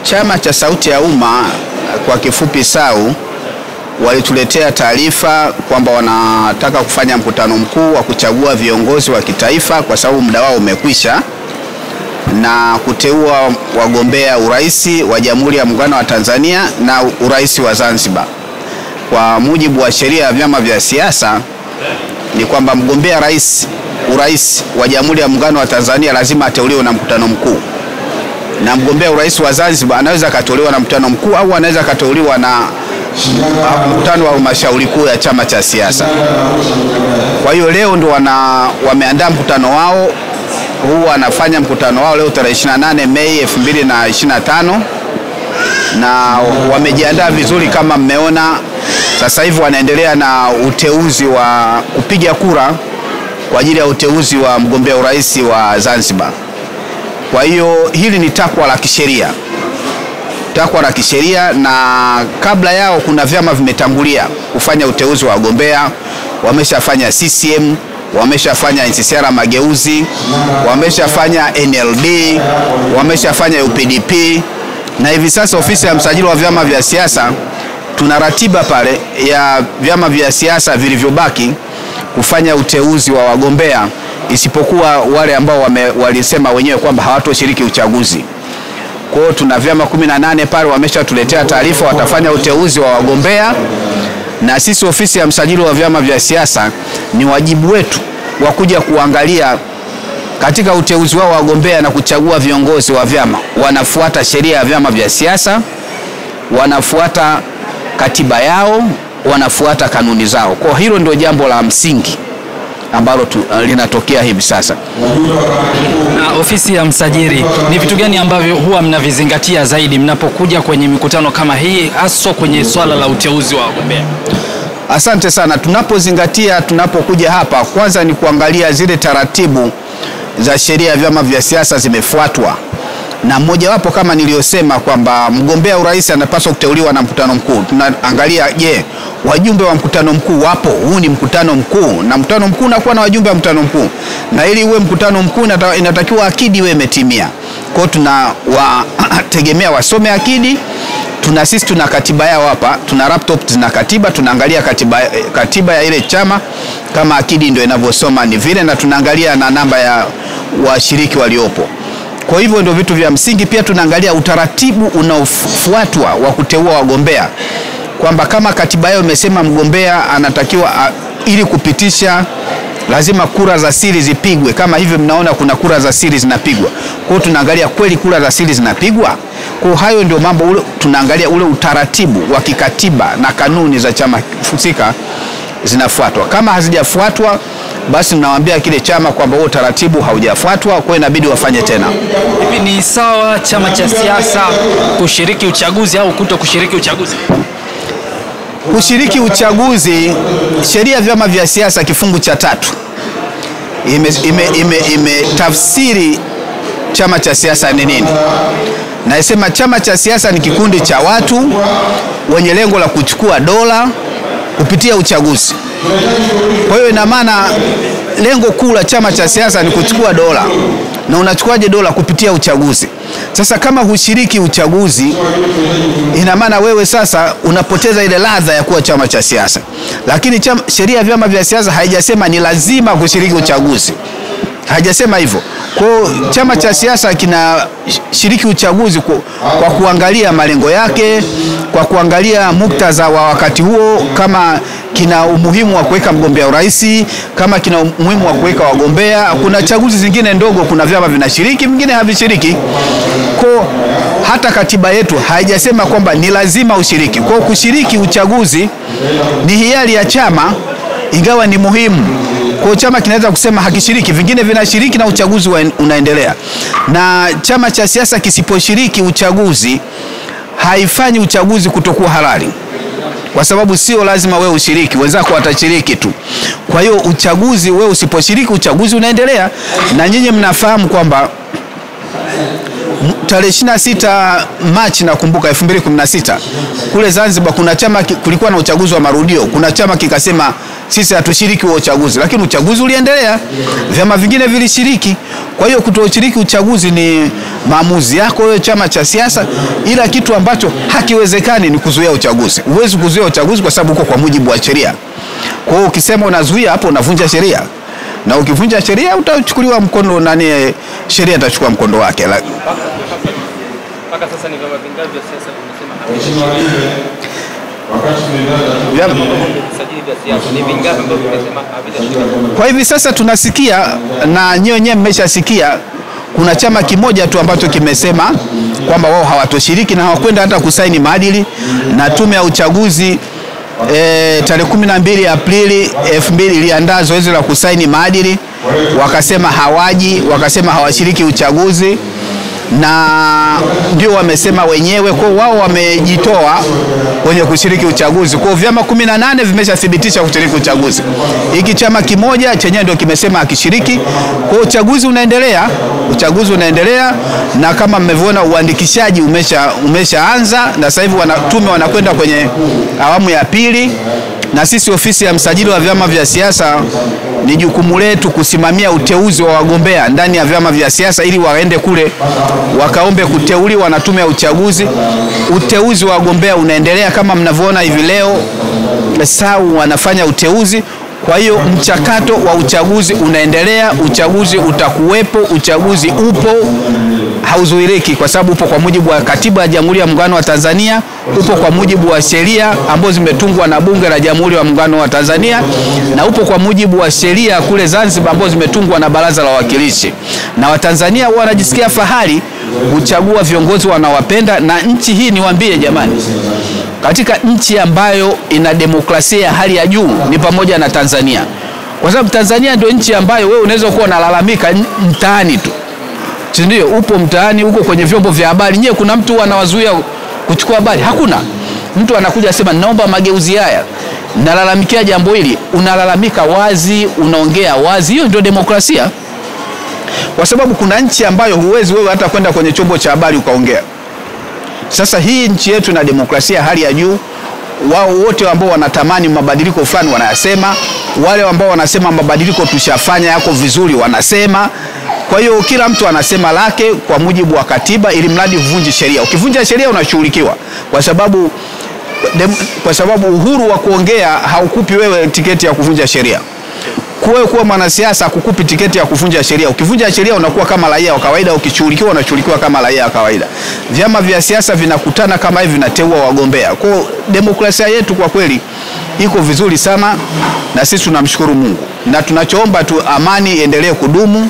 Chama cha Sauti ya Umma kwa kifupi SAU walituletea taarifa kwamba wanataka kufanya mkutano mkuu wa kuchagua viongozi wa kitaifa kwa sababu muda wao umekwisha, na kuteua wagombea uraisi wa Jamhuri ya Muungano wa Tanzania na uraisi wa Zanzibar. Kwa mujibu wa sheria ya vyama vya siasa ni kwamba mgombea urais wa Jamhuri ya Muungano wa Tanzania lazima ateuliwe na mkutano mkuu, na mgombea urais wa Zanzibar anaweza kateuliwa na mkutano mkuu au anaweza kateuliwa na mkutano wa halmashauri kuu ya chama cha siasa. Kwa hiyo leo ndo wameandaa mkutano wao huu, wanafanya mkutano wao leo tarehe 28 Mei 2025, na wamejiandaa vizuri kama mmeona. Sasa hivi wanaendelea na uteuzi wa kupiga kura kwa ajili ya uteuzi wa mgombea urais wa Zanzibar. Kwa hiyo hili ni takwa la kisheria, na kabla yao kuna vyama vimetangulia kufanya uteuzi wa wagombea. Wameshafanya CCM, wameshafanya NCCR Mageuzi, wameshafanya NLD, wameshafanya UPDP, na hivi sasa ofisi ya msajili wa vyama vya siasa tuna ratiba pale ya vyama vya siasa vilivyobaki kufanya uteuzi wa wagombea, isipokuwa wale ambao walisema wenyewe kwamba hawatoshiriki uchaguzi. Kwa hiyo tuna vyama 18 pale wameshatuletea taarifa watafanya uteuzi wa wagombea, na sisi ofisi ya msajili wa vyama vya siasa ni wajibu wetu wa kuja kuangalia katika uteuzi wao wagombea na kuchagua viongozi wa vyama wanafuata sheria ya vyama vya siasa, wanafuata katiba yao, wanafuata kanuni zao. Kwa hilo ndio jambo la msingi ambalo linatokea hivi sasa. Na ofisi ya msajili, ni vitu gani ambavyo huwa mnavizingatia zaidi mnapokuja kwenye mikutano kama hii, hasa kwenye swala la uteuzi wa wagombea? Asante sana. Tunapokuja hapa, kwanza ni kuangalia zile taratibu za sheria ya vyama vya siasa zimefuatwa, na mmoja wapo kama niliyosema kwamba mgombea urais anapaswa kuteuliwa na mkutano mkuu. Tunaangalia wajumbe wa mkutano mkuu wapo. Huu ni mkutano mkuu, na mkutano mkuu unakuwa na wajumbe wa mkutano mkuu, na ili uwe mkutano mkuu inatakiwa akidi iwe imetimia. Kwa hiyo tunawategemea wasome akidi. Sisi tuna katiba yao hapa, tuna laptop zina katiba, tunaangalia katiba ya ile chama kama akidi ndio inavyosoma ni vile, na tunaangalia na namba ya washiriki waliopo. Kwa hivyo ndio vitu vya msingi. Pia tunaangalia utaratibu unaofuatwa wa kuteua wagombea, kwamba kama katiba yao imesema mgombea anatakiwa ili kupitisha lazima kura za siri zipigwe. Kama hivyo mnaona kuna kura za siri zinapigwa. Kwa hiyo tunaangalia kweli kura za siri zinapigwa. Kwa hayo ndio mambo tunaangalia, ule utaratibu wa kikatiba na kanuni za chama husika zinafuatwa. Kama hazijafuatwa, basi tunawaambia kile chama kwamba huo utaratibu haujafuatwa, kwa hiyo inabidi wafanye tena. Hivi ni sawa chama cha siasa kushiriki uchaguzi au kuto kushiriki uchaguzi? Kushiriki uchaguzi, sheria ya vyama vya siasa kifungu cha 3 imetafsiri chama cha siasa ni nini. Naisema chama cha siasa ni kikundi cha watu wenye lengo la kuchukua dola kupitia uchaguzi. Kwa hiyo ina maana lengo kuu la chama cha siasa ni kuchukua dola. Na unachukuaje dola? Kupitia uchaguzi. Sasa kama hushiriki uchaguzi, ina maana wewe sasa unapoteza ile ladha ya kuwa chama cha siasa. Lakini sheria ya vyama vya siasa haijasema ni lazima kushiriki uchaguzi, haijasema hivyo. Kwa chama cha siasa kinashiriki uchaguzi kwa kuangalia malengo yake, kwa kuangalia muktadha wa wakati huo, kama kina umuhimu wa kuweka mgombea urais, kama kina umuhimu wa kuweka wagombea. Kuna chaguzi zingine ndogo, kuna vyama vinashiriki, vingine havishiriki. Kwa hata katiba yetu haijasema kwamba ni lazima ushiriki. Kwa kushiriki uchaguzi ni hiari ya chama, ingawa ni muhimu. Kwa chama kinaweza kusema hakishiriki, vingine vinashiriki na uchaguzi unaendelea. Na chama cha siasa kisiposhiriki uchaguzi haifanyi uchaguzi kutokuwa halali, kwa sababu sio lazima wewe ushiriki, wenzako watashiriki tu. Kwa hiyo uchaguzi, wewe usiposhiriki uchaguzi unaendelea. Na nyinyi mnafahamu kwamba tarehe 26 Machi nakumbuka 2016 kule Zanzibar kulikuwa na uchaguzi wa marudio. Kuna chama kikasema sisi hatushiriki huo uchaguzi, lakini uchaguzi uliendelea, vyama vingine vilishiriki. Kwa hiyo kutoshiriki uchaguzi ni maamuzi yako wewe chama cha siasa, ila kitu ambacho hakiwezekani ni kuzuia uchaguzi. Huwezi kuzuia uchaguzi kwa sababu uko kwa mujibu wa sheria. Kwa hiyo ukisema unazuia, hapo unavunja sheria, na ukivunja sheria utachukuliwa mkondo, nani, sheria itachukua mkondo wake. Mpaka sasa ni vyama vingapi vya siasa vimesema kwa hivi sasa tunasikia, na nyenye mmeshasikia, kuna chama kimoja tu ambacho kimesema kwamba wao hawatoshiriki na hawakwenda hata kusaini maadili, na tume ya uchaguzi tarehe 12 Aprili 2000 iliandaa zoezi la kusaini maadili, wakasema hawaji, wakasema hawashiriki uchaguzi, na ndio wamesema wenyewe kwa wao wamejitoa kwenye kushiriki uchaguzi. Kwa vyama 18 vimeshathibitisha kushiriki uchaguzi. Hiki chama kimoja chenyewe ndio kimesema akishiriki. Kwa uchaguzi unaendelea, na kama mmevyoona uandikishaji umeshaanza, na sasa hivi tume wanakwenda kwenye awamu ya pili, na sisi ofisi ya msajili wa vyama vya siasa ni jukumu letu kusimamia uteuzi wa wagombea ndani ya vyama vya siasa ili waende kule wakaombe kuteuliwa na tume ya uchaguzi. Uteuzi wa wagombea unaendelea kama mnavyoona hivi leo, SAU wanafanya uteuzi. Kwa hiyo mchakato wa uchaguzi unaendelea, uchaguzi utakuwepo, uchaguzi upo, hauzuiliki kwa sababu upo kwa mujibu wa Katiba ya Jamhuri ya Muungano wa Tanzania, upo kwa mujibu wa sheria ambazo zimetungwa na Bunge la Jamhuri ya Muungano wa Tanzania, na upo kwa mujibu wa sheria kule Zanzibar ambazo zimetungwa na Baraza la Wawakilishi. Na Watanzania wanajisikia fahari kuchagua viongozi wanawapenda, na nchi hii niwaambie jamani, katika nchi ambayo ina demokrasia ya hali ya juu ni pamoja na Tanzania. Kwa sababu Tanzania ndio nchi ambayo wewe unaweza kuwa unalalamika mtaani tu. Ndio, upo mtaani, uko kwenye vyombo vya habari, nyewe kuna mtu anawazuia kuchukua habari? Hakuna. Mtu anakuja asema naomba mageuzi haya, nalalamikia jambo hili, unalalamika wazi, unaongea wazi. Hiyo ndio demokrasia. Kwa sababu kuna nchi ambayo huwezi wewe hata kwenda kwenye chombo cha habari ukaongea. Sasa hii nchi yetu na demokrasia hali ya juu. Wao wote ambao wanatamani mabadiliko fulani wanayasema, wale ambao wanasema mabadiliko tushafanya yako vizuri wanasema. Kwa hiyo kila mtu anasema lake kwa mujibu wa katiba, ili mradi uvunje sheria. Ukivunja sheria unashughulikiwa, kwa sababu uhuru wa kuongea haukupi wewe tiketi ya kuvunja sheria. Kuwa mwanasiasa hakukupi tiketi ya kuvunja sheria. Ukivunja sheria unakuwa kama raia wa kawaida, ukishughulikiwa unashughulikiwa kama raia wa kawaida. Vyama vya siasa vinakutana kama hivi, vinateua wagombea. Kwa demokrasia yetu kwa kweli iko vizuri sana, na sisi tunamshukuru Mungu. Na tunachoomba tu amani iendelee kudumu,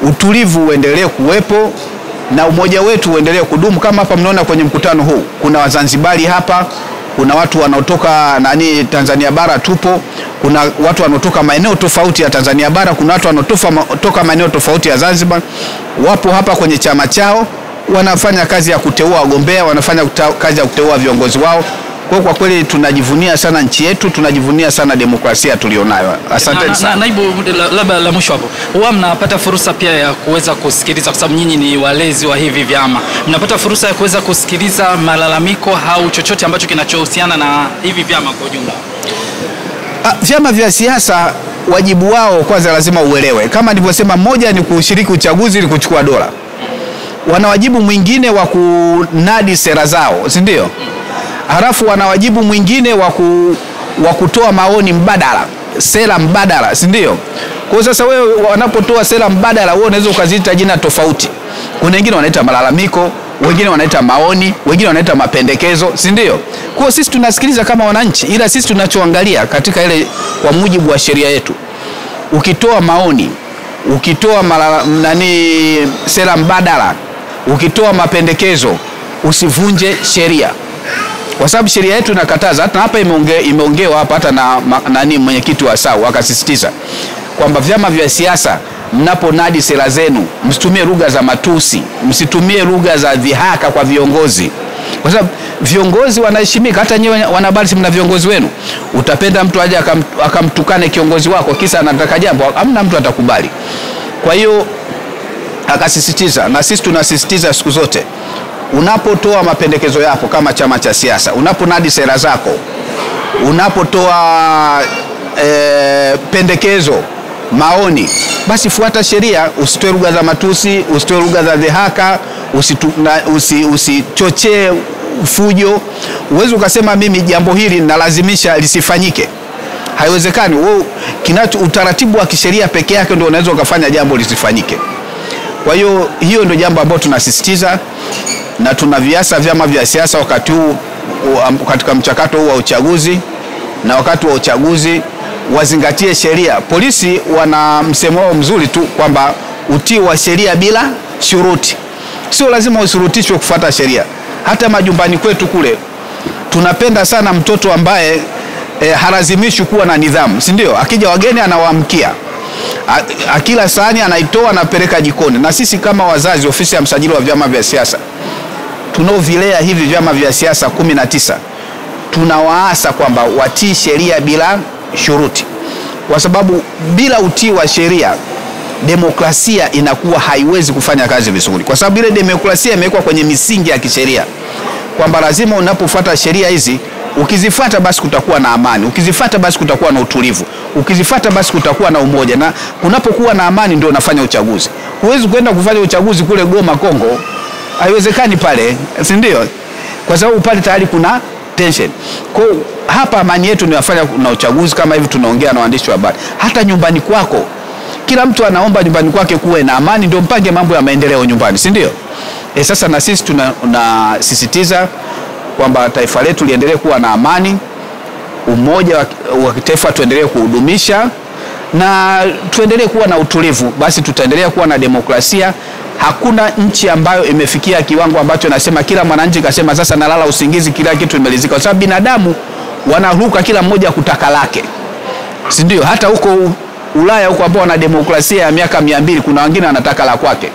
utulivu uendelee kuwepo, na umoja wetu uendelee kudumu. Kama hapa mnaona kwenye mkutano huu kuna Wazanzibari hapa, kuna watu wanaotoka Tanzania bara tupo, kuna watu wanaotoka maeneo tofauti ya Tanzania bara, kuna watu wanaotoka maeneo tofauti ya Zanzibar, wapo hapa kwenye chama chao, wanafanya kazi ya kuteua wagombea, wanafanya kazi ya kuteua viongozi wao. Kwa kweli tunajivunia sana nchi yetu, tunajivunia sana demokrasia tulionayo. Asante sana. Naibu, labda la mwisho hapo, huwa mnapata fursa pia ya kuweza kusikiliza, kwa sababu nyinyi ni walezi wa hivi vyama, mnapata fursa ya kuweza kusikiliza malalamiko au chochote ambacho kinachohusiana na hivi vyama kwa ujumla? Vyama vya siasa wajibu wao kwanza lazima uelewe. Kama nilivyosema, moja ni kushiriki uchaguzi ili kuchukua dola. Wana wajibu mwingine wa kunadi sera zao, si ndio? Halafu wana wajibu mwingine wa kutoa maoni mbadala, sera mbadala, si ndio? Kwa sasa wewe wanapotoa sera mbadala, wewe unaweza ukaziita jina tofauti. Kuna wengine wanaita malalamiko, wengine wanaita maoni, wengine wanaita mapendekezo, si ndio? Kwa sisi tunasikiliza kama wananchi, ila sisi tunachoangalia katika ile kwa mujibu wa sheria yetu. Ukitoa maoni, ukitoa sera mbadala, ukitoa mapendekezo, usivunje sheria. Kwa sababu sheria yetu inakataza. Hata hapa imeongewa hapa hata na mwenyekiti wa SAU akasisitiza kwamba vyama vya siasa mnaponadi sera zenu msitumie lugha za matusi, msitumie lugha za dhihaka kwa viongozi. Kwa sababu viongozi wanaheshimika, hata nyewe wanahabari mna viongozi wenu. Utapenda mtu aje akamtukane kiongozi wako kisa anataka jambo, hamna mtu atakubali. Kwa hiyo akasisitiza, na sisi tunasisitiza siku zote, unapotoa mapendekezo yako kama chama cha siasa, unaponadi sera zako, unapotoa pendekezo, maoni, basi fuata sheria. Usitoe lugha za matusi, usitoe lugha za dhihaka, usichochee fujo. Uwezi ukasema mimi jambo hili nalazimisha lisifanyike. Haiwezekani. Wewe utaratibu wa kisheria peke yake ndio unaweza ukafanya jambo lisifanyike. Kwa hiyo hiyo ndio jambo ambalo tunasisitiza, na tunaviasa vyama vya siasa wakati huu katika mchakato huu wa uchaguzi, na wakati wa uchaguzi wazingatie sheria. Polisi wana msemo wao mzuri tu kwamba utii wa sheria bila shuruti. Sio lazima ushurutishwe kufuata sheria. Hata majumbani kwetu kule tunapenda sana mtoto ambaye halazimishwi kuwa na nidhamu, si ndio? Akija wageni anawaamkia, akila sahani anaitoa anapeleka jikoni. Na sisi kama wazazi, ofisi ya msajili wa vyama vya siasa, tunaovilea hivi vyama vya siasa 19, tunawaasa kwamba watii sheria bila shuruti, kwa sababu bila utii wa sheria demokrasia inakuwa haiwezi kufanya kazi vizuri, kwa sababu ile demokrasia imewekwa kwenye misingi ya kisheria kwamba lazima unapofuata sheria hizi, ukizifuata basi kutakuwa na amani, ukizifuata basi kutakuwa na utulivu, ukizifuata basi kutakuwa na umoja, na unapokuwa na amani ndio unafanya uchaguzi. Huwezi kwenda kufanya uchaguzi kule Goma, Kongo, haiwezekani pale, si ndio? Kwa sababu pale tayari kuna tension. Kwa hapa amani yetu ni wafanya na uchaguzi kama hivi tunaongea na waandishi wa habari. Hata nyumbani kwako, kila mtu anaomba nyumbani kwake kuwe na amani, ndio mpange mambo ya maendeleo nyumbani, si ndio? Sasa na sisi tunasisitiza kwamba taifa letu liendelee kuwa na amani, umoja wa kitaifa tuendelee kuhudumisha, na tuendelee kuwa na utulivu, basi tutaendelea kuwa na demokrasia. Hakuna nchi ambayo imefikia kiwango ambacho nasema kila mwananchi kasema sasa nalala usingizi, kila kitu imelizika, kwa sababu binadamu wanaruka kila mmoja kutaka lake, si ndio? Hata huko Ulaya huko ambao wana demokrasia ya miaka 200 kuna wengine wanataka la kwake.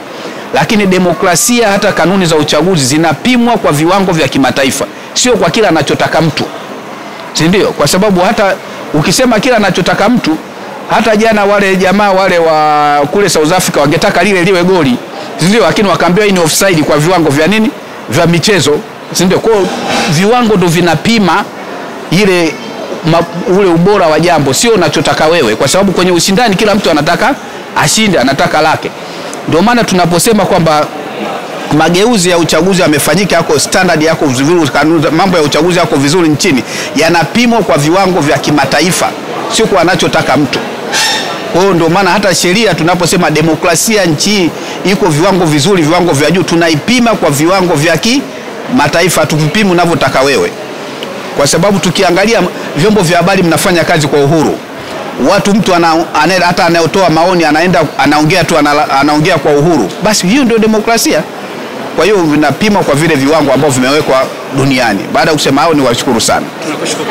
Lakini demokrasia, hata kanuni za uchaguzi zinapimwa kwa viwango vya kimataifa, sio kwa kila anachotaka mtu, si ndio? Kwa sababu hata ukisema kila anachotaka mtu, hata jana wale jamaa wale wa kule South Africa wangetaka lile liwe goli, si ndio? Lakini wakaambiwa hii ni offside kwa viwango vya nini, vya michezo, si ndio? Kwa viwango ndio vinapima ule ubora wa jambo, sio unachotaka wewe, kwa sababu kwenye ushindani kila mtu anataka ashinde, anataka lake. Ndio maana tunaposema kwamba mageuzi ya uchaguzi yamefanyika, yako standard, yako vizuri, mambo ya uchaguzi yako vizuri nchini, yanapimwa kwa viwango vya kimataifa, sio kwa anachotaka mtu. Kwa hiyo ndio maana hata sheria tunaposema demokrasia nchi iko viwango vizuri, viwango vya juu, tunaipima kwa viwango vya kimataifa, tupime unavyotaka wewe. Kwa sababu tukiangalia vyombo vya habari mnafanya kazi kwa uhuru. Mtu hata anayotoa maoni anaongea tu, anaongea kwa uhuru. Basi hiyo ndio demokrasia. Kwa hiyo vinapima kwa vile viwango ambavyo vimewekwa duniani. Baada ya kusema hao, ni washukuru sana. Tunakushukuru.